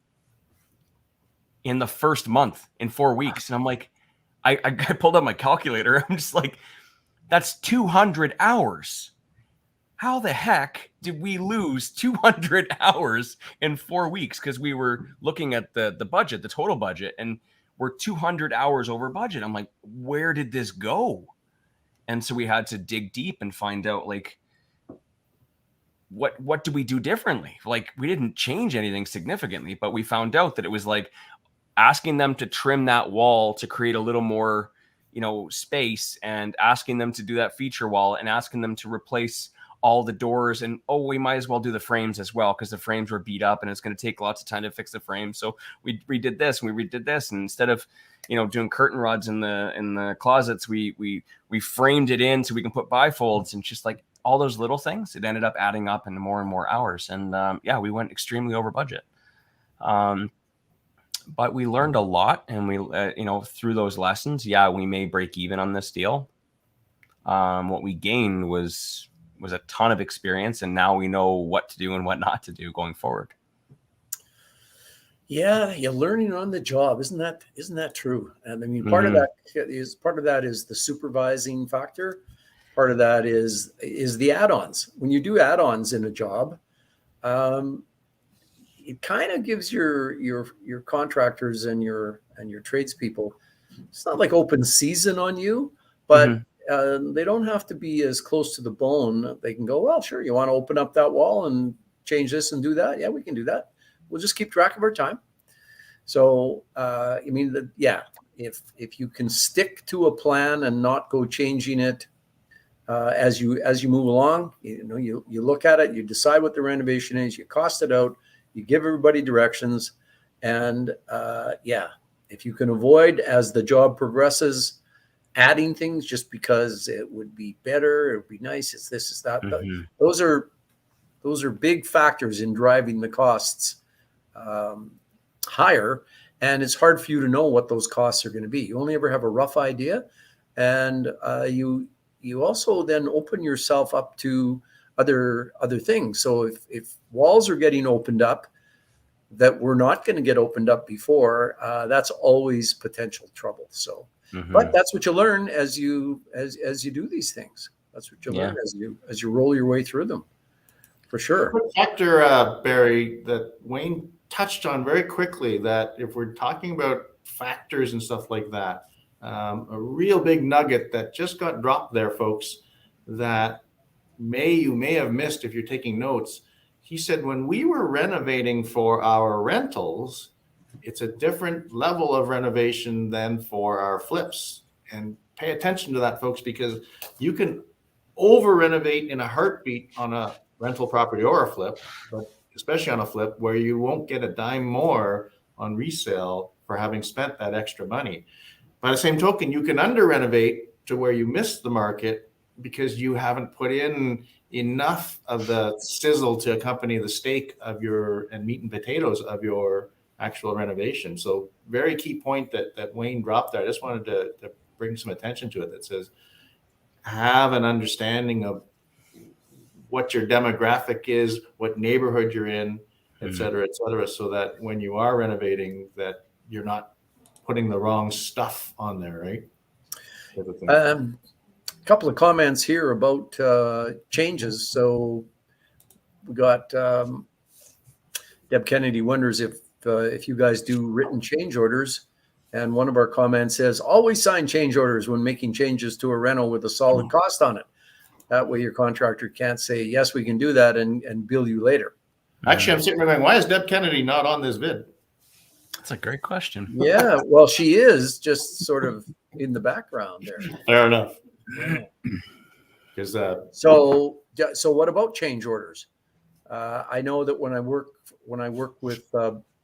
in the first month in 4 weeks. And I'm like, I pulled up my calculator. I'm just like, that's 200 hours. How the heck did we lose 200 hours in 4 weeks? Because we were looking at the budget, the total budget, and we're 200 hours over budget. I'm like, where did this go? And so we had to dig deep and find out, like, what do we do differently? Like, we didn't change anything significantly, but we found out that it was like asking them to trim that wall to create a little more, space, and asking them to do that feature wall, and asking them to replace all the doors. And, we might as well do the frames as well, because the frames were beat up and it's going to take lots of time to fix the frames. So we redid this and we redid this. And instead of, doing curtain rods in the closets, we framed it in so we can put bifolds, and just like all those little things, it ended up adding up into more and more hours. And we went extremely over budget. But we learned a lot, and we, through those lessons, we may break even on this deal. What we gained was a ton of experience, and now we know what to do and what not to do going forward. Yeah, you're learning on the job, isn't that true? And I mean, part of that is the supervising factor. Part of that is the add-ons. When you do add-ons in a job, it kind of gives your contractors and your and your tradespeople, it's not like open season on you, but they don't have to be as close to the bone. They can go, well, sure, you want to open up that wall and change this and do that? Yeah, we can do that. We'll just keep track of our time. So, if you can stick to a plan and not go changing it as you move along, you look at it, you decide what the renovation is, you cost it out, you give everybody directions, and if you can avoid, as the job progresses, adding things just because it would be better, it would be nice, it's this, it's that. Those are big factors in driving the costs higher, and it's hard for you to know what those costs are going to be. You only ever have a rough idea, and you also then open yourself up to other things. So if walls are getting opened up that were not going to get opened up before, that's always potential trouble. So, but that's what you learn as you do these things. That's what you learn as you roll your way through them, for sure. Factor, Barry, that Wayne touched on very quickly, that if we're talking about factors and stuff like that, a real big nugget that just got dropped there, folks, that you may have missed if you're taking notes. He said, when we were renovating for our rentals, it's a different level of renovation than for our flips. And pay attention to that, folks, because you can over renovate in a heartbeat on a rental property or a flip, but especially on a flip, where you won't get a dime more on resale for having spent that extra money. By the same token, you can under renovate to where you miss the market because you haven't put in enough of the sizzle to accompany the steak of and meat and potatoes of your actual renovation. So very key point that Wayne dropped there. I just wanted to bring some attention to it, that says, have an understanding of what your demographic is, what neighborhood you're in, et cetera, so that when you are renovating, that you're not putting the wrong stuff on there, right? A couple of comments here about changes. So we got Deb Kennedy wonders if you guys do written change orders. And one of our comments says, always sign change orders when making changes to a rental with a solid cost on it. That way your contractor can't say, yes, we can do that and bill you later. Actually, I'm sitting there going, why is Deb Kennedy not on this vid? That's a great question. Yeah, well, she is just sort of in the background there. Fair enough. Because so what about change orders? I know that when I work with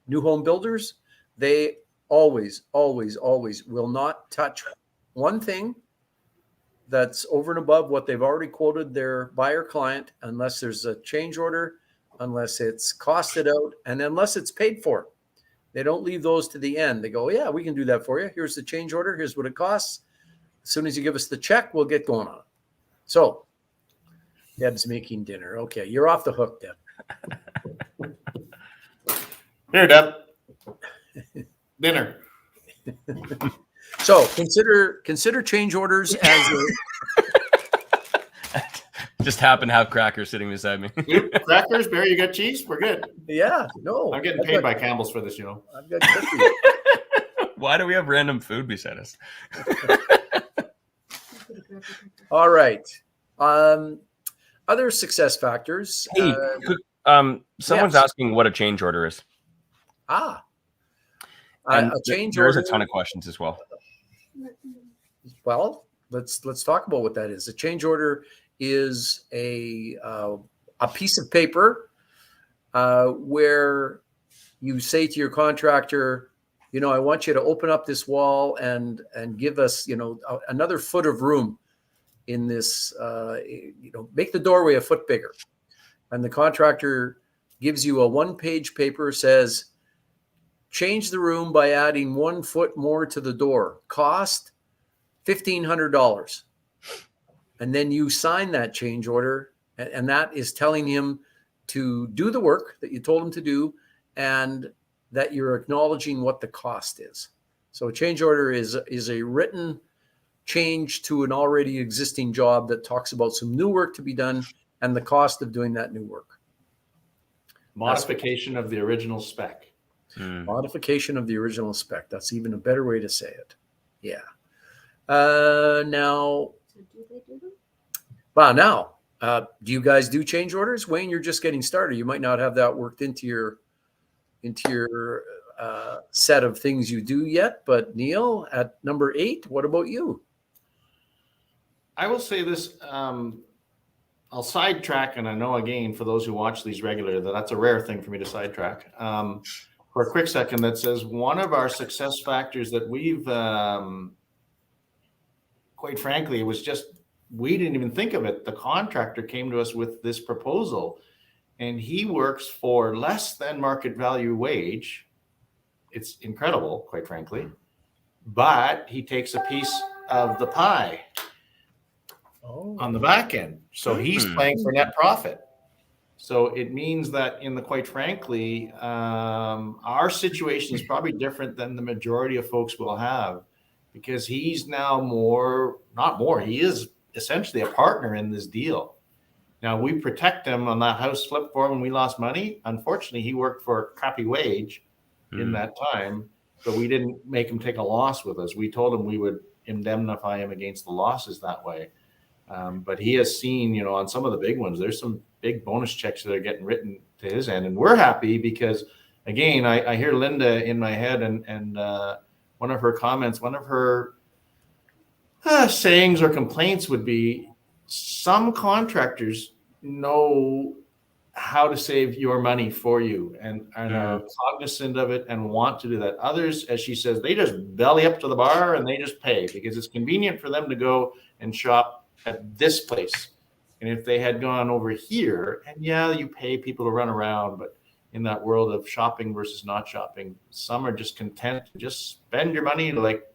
new home builders, they always will not touch one thing that's over and above what they've already quoted their buyer client, unless there's a change order, unless it's costed out, and unless it's paid for. They don't leave those to the end. They go, yeah, we can do that for you. Here's the change order. Here's what it costs. As soon as you give us the check, we'll get going on it. So Deb's making dinner. Okay, you're off the hook, Deb. Here, Deb. Dinner. So consider change orders as Just happened to have crackers sitting beside me. Crackers, Barry, you got cheese? We're good. Yeah, no. I'm getting paid by Campbell's for this, you know. I've got cookies. Why do we have random food beside us? All right. Other success factors. Hey, someone's asking what a change order is. A change There's order. a ton of questions as well. Well, let's talk about what that is. A change order is a piece of paper where you say to your contractor, I want you to open up this wall and give us, another foot of room in this, make the doorway a foot bigger. And the contractor gives you a one-page paper, says, change the room by adding 1 foot more to the door. Cost $1,500. And then you sign that change order, and that is telling him to do the work that you told him to do, and that you're acknowledging what the cost is. So a change order is a written change to an already existing job that talks about some new work to be done and the cost of doing that new work. Modification of the original spec. Mm. Modification of the original spec. That's even a better way to say it. Yeah. Now, So do they do them? wow. Now, do you guys do change orders? Wayne, you're just getting started. You might not have that worked into your set of things you do yet. But Neil, at number 8, what about you? I will say this. I'll sidetrack, and I know again for those who watch these regularly that that's a rare thing for me to sidetrack. For a quick second, that says one of our success factors that we've, quite frankly, it was just we didn't even think of it. The contractor came to us with this proposal, and he works for less than market value wage. It's incredible, quite frankly, but he takes a piece of the pie on the back end. So he's playing for net profit. So it means that quite frankly, our situation is probably different than the majority of folks will have, because he's now he is essentially a partner in this deal. Now we protect him on that house flip for him when we lost money. Unfortunately, he worked for a crappy wage in that time, but we didn't make him take a loss with us. We told him we would indemnify him against the losses that way. But he has seen, on some of the big ones, there's some big bonus checks that are getting written to his end. And we're happy because, again, I hear Linda in my head, and one of her comments, one of her sayings or complaints would be, some contractors know how to save your money for you and are cognizant of it and want to do that. Others, as she says, they just belly up to the bar and they just pay because it's convenient for them to go and shop at this place. And if they had gone over here, and you pay people to run around, but in that world of shopping versus not shopping, some are just content to just spend your money like,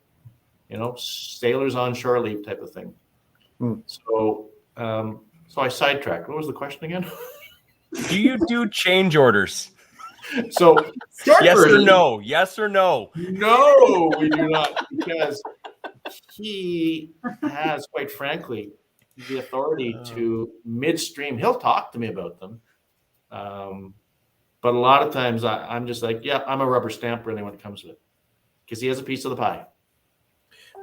sailors on shore leave type of thing. So I sidetracked. What was the question again? Do you do change orders? So yes or no? Yes or no? No, we do not, because he has, quite frankly, the authority to midstream. He'll talk to me about them. But a lot of times I'm just like, I'm a rubber stamp really when it comes to it, because he has a piece of the pie.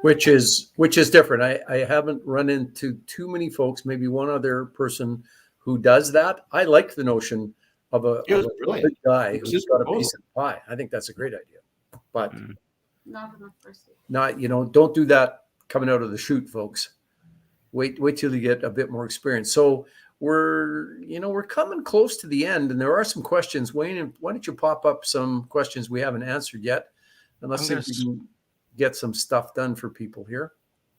Which is different. I haven't run into too many folks, maybe one other person who does that. I like the notion of a big guy who's got a piece of the pie. I think that's a great idea. But Not enough person. Don't do that coming out of the chute, folks. Wait till you get a bit more experience. So we're coming close to the end, and there are some questions. Wayne, why don't you pop up some questions we haven't answered yet, and let's see if we can get some stuff done for people here.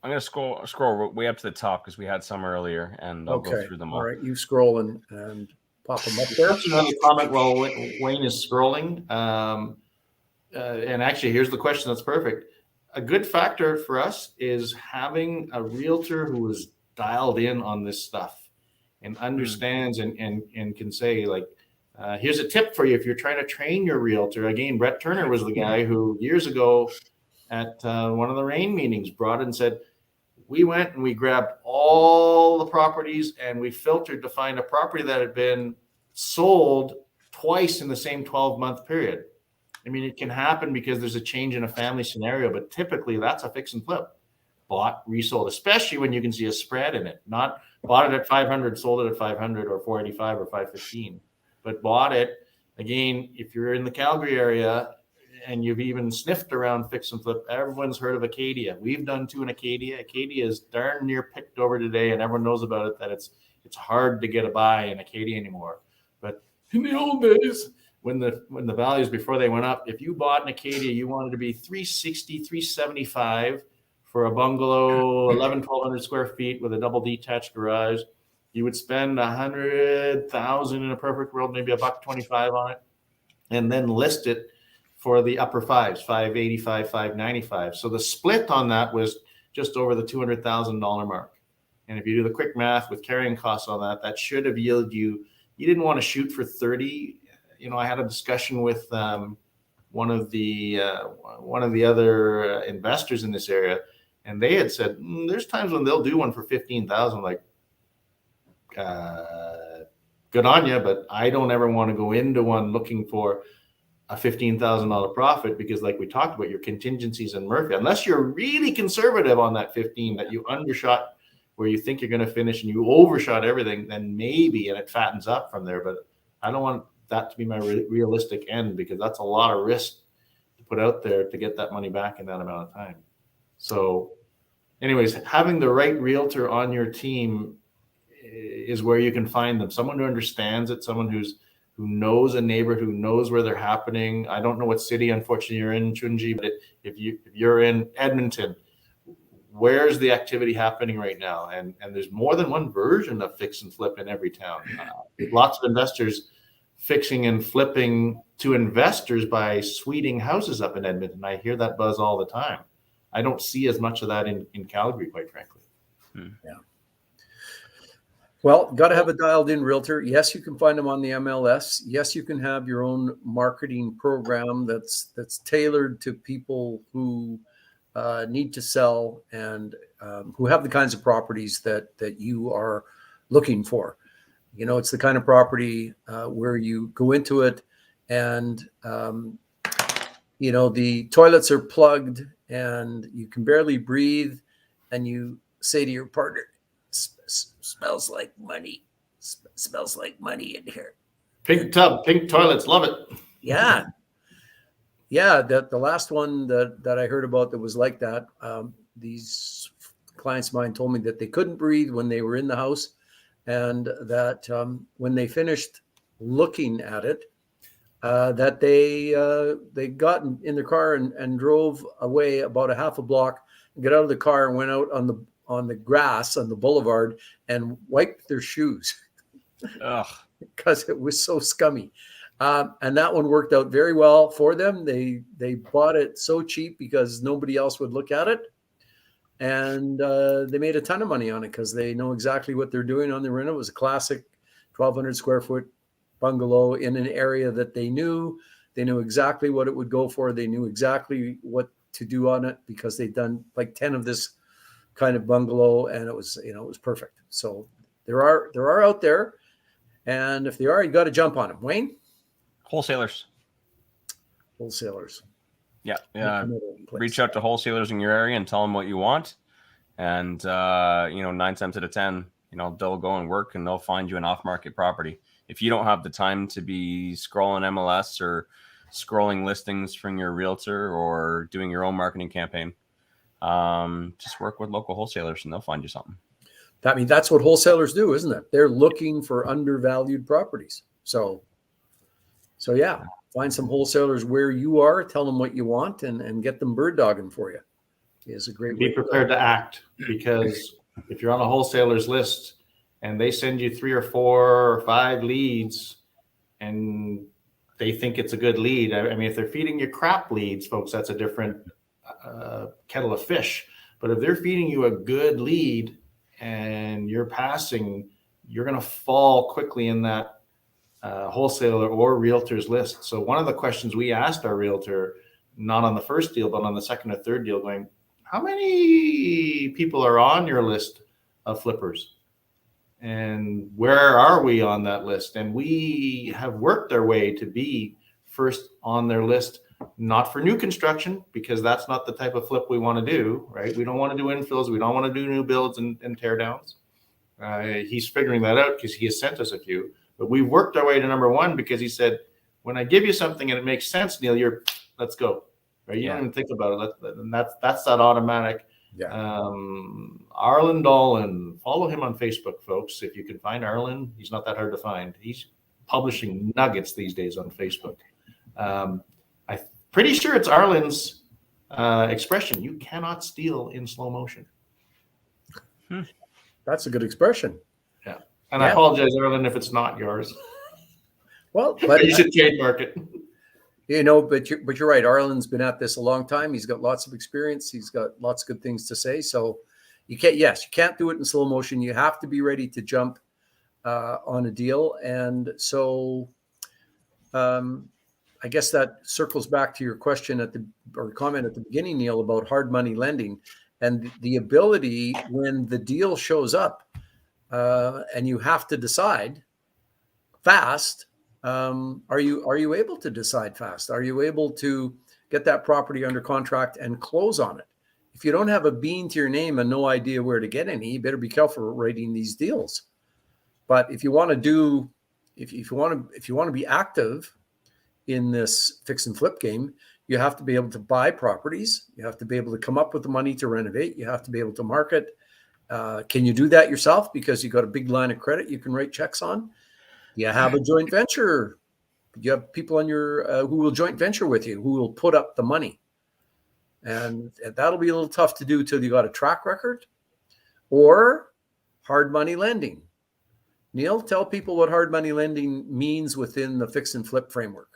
I'm going to scroll way up to the top because we had some earlier, and I'll go through them all. All right, you scroll and pop them up there. That's another comment while Wayne is scrolling. And actually, here's the question that's perfect. A good factor for us is having a realtor who is dialed in on this stuff and understands and can say, like, here's a tip for you if you're trying to train your realtor. Again, Brett Turner was the guy who years ago at one of the RAIN meetings brought it and said, we went and we grabbed all the properties and we filtered to find a property that had been sold twice in the same 12-month period. I mean, it can happen because there's a change in a family scenario, but typically that's a fix and flip. Bought, resold, especially when you can see a spread in it. Not bought it at 500, sold it at 500 or 485 or 515, but bought it. Again, if you're in the Calgary area and you've even sniffed around fix and flip, everyone's heard of Acadia. We've done two in Acadia. Acadia is darn near picked over today, and everyone knows about it, that it's hard to get a buy in Acadia anymore. But in the old days, when the values before they went up, if you bought in Acadia, you wanted to be 360, 375 for a bungalow, 1,200 square feet with a double detached garage. You would spend $100,000 in a perfect world, maybe $125 on it, and then list it for the upper fives, 585, 595. So the split on that was just over the $200,000 mark. And if you do the quick math with carrying costs on that, that should have yielded you didn't want to shoot for 30. I had a discussion with one of the other investors in this area, and they had said there's times when they'll do one for 15,000. Like, good on you, but I don't ever want to go into one looking for a $15,000 profit, because like we talked about, your contingencies in Murphy, unless you're really conservative on that 15, that you undershot where you think you're going to finish and you overshot everything, then maybe, and it fattens up from there. But I don't want that to be my realistic end, because that's a lot of risk to put out there to get that money back in that amount of time. So anyways, having the right realtor on your team is where you can find them. Someone who understands it, someone who knows a neighborhood, who knows where they're happening. I don't know what city, unfortunately, you're in, Chunji, but if you're in Edmonton, where's the activity happening right now? And there's more than one version of fix and flip in every town. Lots of investors fixing and flipping to investors by suiting houses up in Edmonton. I hear that buzz all the time. I don't see as much of that in Calgary, quite frankly. Yeah. Well, got to have a dialed in realtor. Yes, you can find them on the MLS. Yes, you can have your own marketing program that's tailored to people who need to sell and who have the kinds of properties that you are looking for. You know, it's the kind of property where you go into it and, you know, the toilets are plugged and you can barely breathe, and you say to your partner, smells like money. Smells like money in here. Pink tub, pink toilets, love it. Yeah. Yeah, the last one that I heard about that was like that, these clients of mine told me that they couldn't breathe when they were in the house, and that when they finished looking at it, that they got in their car and drove away about a half a block, and got out of the car and went out on the grass on the boulevard and wiped their shoes because it was so scummy. And that one worked out very well for them. They bought it so cheap because nobody else would look at it. And they made a ton of money on it because they know exactly what they're doing on the reno. It was a classic 1,200 square foot bungalow in an area that they knew. They knew exactly what it would go for. They knew exactly what to do on it because they'd done like 10 of this kind of bungalow, and it was, you know, it was perfect. So there are out there, and if they are, you got to jump on them. Wayne? Wholesalers. Yeah. Reach out to wholesalers in your area and tell them what you want. And, 9 times out of 10, they'll go and work and they'll find you an off-market property. If you don't have the time to be scrolling MLS or scrolling listings from your realtor or doing your own marketing campaign, just work with local wholesalers and they'll find you something. I mean, that's what wholesalers do, isn't it? They're looking for undervalued properties. So yeah, find some wholesalers where you are, tell them what you want, and get them bird dogging for you. Is a great way. Be prepared to act, because if you're on a wholesaler's list and they send you 3 or 4 or 5 leads and they think it's a good lead, I mean, if they're feeding you crap leads, folks, that's a different kettle of fish. But if they're feeding you a good lead and you're passing, you're going to fall quickly in that wholesaler or realtor's list. So one of the questions we asked our realtor, not on the first deal, but on the second or third deal, going, how many people are on your list of flippers? And where are we on that list? And we have worked our way to be first on their list, not for new construction, because that's not the type of flip we want to do, right? We don't want to do infills. We don't want to do new builds and tear downs. He's figuring that out because he has sent us a few. But we worked our way to number 1 because he said, when I give you something and it makes sense, Neil, let's go. Right? You don't even think about it. And that's that automatic. Yeah. Arlen Dolan, follow him on Facebook, folks. If you can find Arlen, he's not that hard to find. He's publishing nuggets these days on Facebook. I'm pretty sure it's Arlen's expression. You cannot steal in slow motion. That's a good expression. Yeah. And I apologize, Arlen, if it's not yours. Well, but you should trademark it. But you're right. Arlen's been at this a long time. He's got lots of experience. He's got lots of good things to say. So you can't do it in slow motion. You have to be ready to jump on a deal. And so I guess that circles back to your question or comment at the beginning, Neil, about hard money lending and the ability when the deal shows up and you have to decide fast Are you able to decide fast? Are you able to get that property under contract and close on it? If you don't have a bean to your name and no idea where to get any, you better be careful writing these deals. But if you want to be active in this fix and flip game, you have to be able to buy properties. You have to be able to come up with the money to renovate. You have to be able to market. Can you do that yourself because you got a big line of credit you can write checks on? You have a joint venture. You have people on your who will joint venture with you, who will put up the money. And that'll be a little tough to do till you got a track record. Or hard money lending. Neil, tell people what hard money lending means within the fix and flip framework.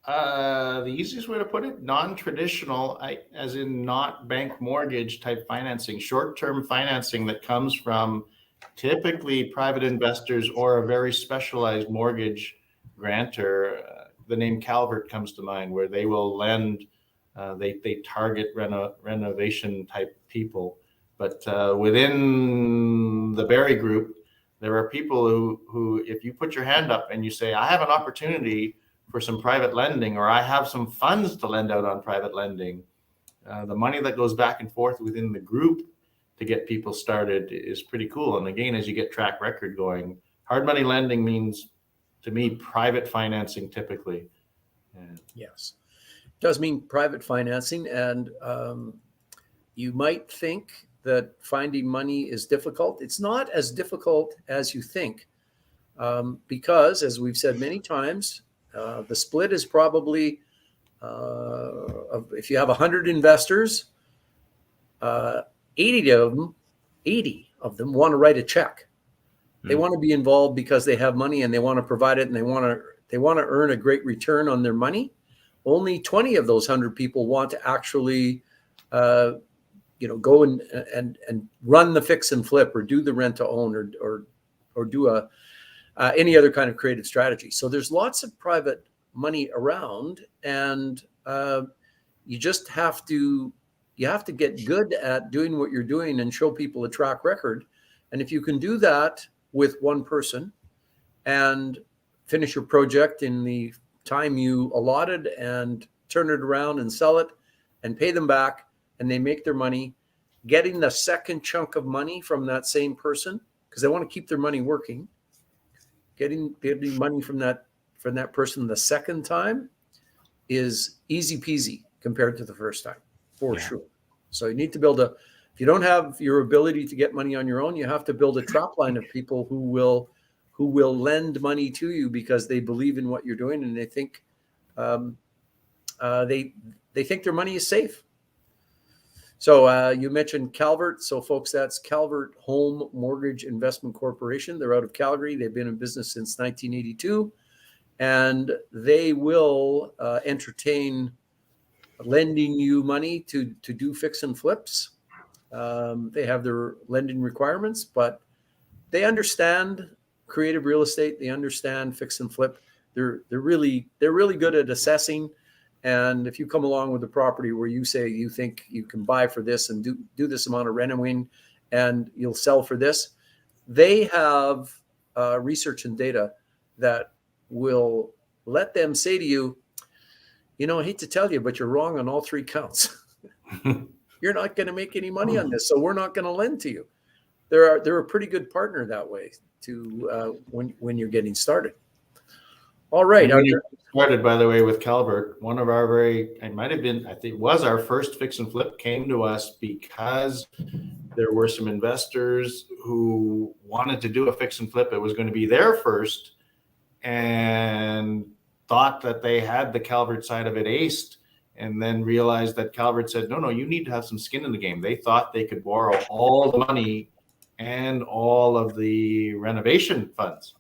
The easiest way to put it, non-traditional, as in not bank mortgage type financing, short-term financing that comes from typically private investors or a very specialized mortgage grantor. The name Calvert comes to mind, where they will lend. They target renovation type people, but within the Barry Group, there are people who, if you put your hand up and you say, I have an opportunity for some private lending, or I have some funds to lend out on private lending, the money that goes back and forth within the group to get people started is pretty cool. And again, as you get track record going, hard money lending means, to me, private financing typically. Yes, it does mean private financing. And you might think that finding money is difficult. It's not as difficult as you think, because, as we've said many times, the split is probably, if you have 100 investors, 80 of them want to write a check. They want to be involved because they have money and they want to provide it, and they want to earn a great return on their money. Only 20 of those 100 people want to actually, go and run the fix and flip, or do the rent to own, or do any other kind of creative strategy. So there's lots of private money around, and you just have to get good at doing what you're doing and show people a track record. And if you can do that with one person and finish your project in the time you allotted and turn it around and sell it and pay them back, and they make their money, getting the second chunk of money from that same person, because they want to keep their money working, getting money from that person the second time is easy peasy compared to the first time, for sure. So you need to build if you don't have your ability to get money on your own, you have to build a trap line of people who will lend money to you because they believe in what you're doing, and they think they think their money is safe. So you mentioned Calvert. So folks, that's Calvert Home Mortgage Investment Corporation. They're out of Calgary. They've been in business since 1982, and they will entertain lending you money to do fix and flips. They have their lending requirements, but they understand creative real estate. They understand fix and flip. They're really good at assessing. And if you come along with a property where you say you think you can buy for this and do this amount of renovating and you'll sell for this, they have research and data that will let them say to you, I hate to tell you, but you're wrong on all three counts. You're not going to make any money on this, so we're not going to lend to you. They're a pretty good partner that way to when you're getting started. All right. Started, by the way, with Calvert. One of our I think was our first fix and flip, came to us because there were some investors who wanted to do a fix and flip. It was going to be their first, and thought that they had the Calvert side of it aced, and then realized that Calvert said, no, you need to have some skin in the game. They thought they could borrow all the money and all of the renovation funds.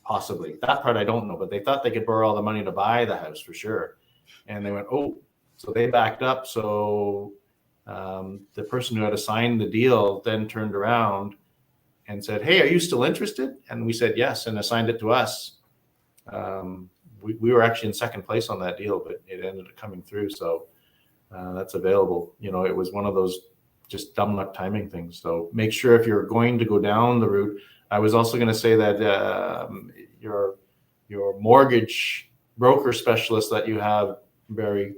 Possibly. That part I don't know, but they thought they could borrow all the money to buy the house for sure. And they went, so they backed up. So the person who had assigned the deal then turned around and said, hey, are you still interested? And we said yes, and assigned it to us. We were actually in second place on that deal, but it ended up coming through. So that's available. It was one of those just dumb luck timing things. So make sure if you're going to go down the route. I was also going to say that your mortgage broker specialist that you have, Barry,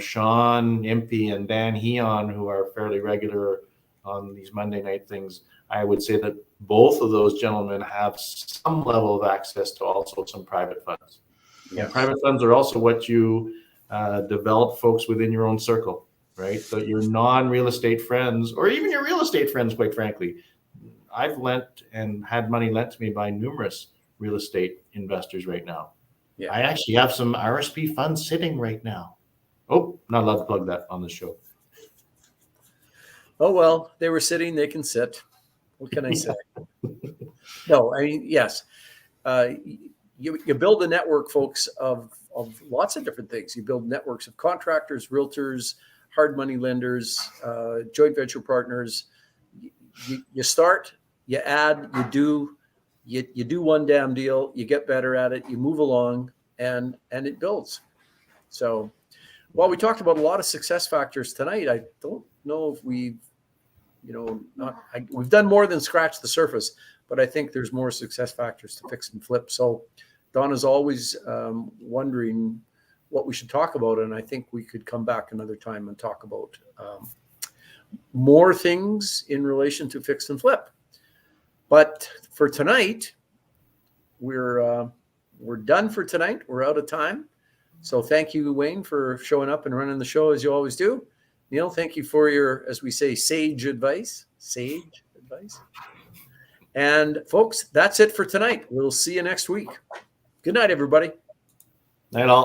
Sean Impey and Dan Heon, who are fairly regular on these Monday night things, I would say that both of those gentlemen have some level of access to also some private funds. Yeah. And private funds are also what you develop folks within your own circle, right? So your non-real estate friends, or even your real estate friends, quite frankly. I've lent and had money lent to me by numerous real estate investors right now. Yeah. I actually have some RSP funds sitting right now. Oh, not allowed to plug that on the show. Oh, well, they were sitting, they can sit. What can I say? No, I mean, yes. You build a network, folks, of lots of different things. You build networks of contractors, realtors, hard money lenders, joint venture partners. You start, you add, you do one damn deal, you get better at it, you move along, and it builds. So while we talked about a lot of success factors tonight, I don't know if we've done more than scratch the surface, but I think there's more success factors to fix and flip. So Donna's always wondering what we should talk about, and I think we could come back another time and talk about more things in relation to fix and flip. But for tonight, we're done for tonight. We're out of time. So thank you, Wayne, for showing up and running the show as you always do. Neil, thank you for your, as we say, sage advice. And folks, that's it for tonight. We'll see you next week. Good night, everybody. Night all.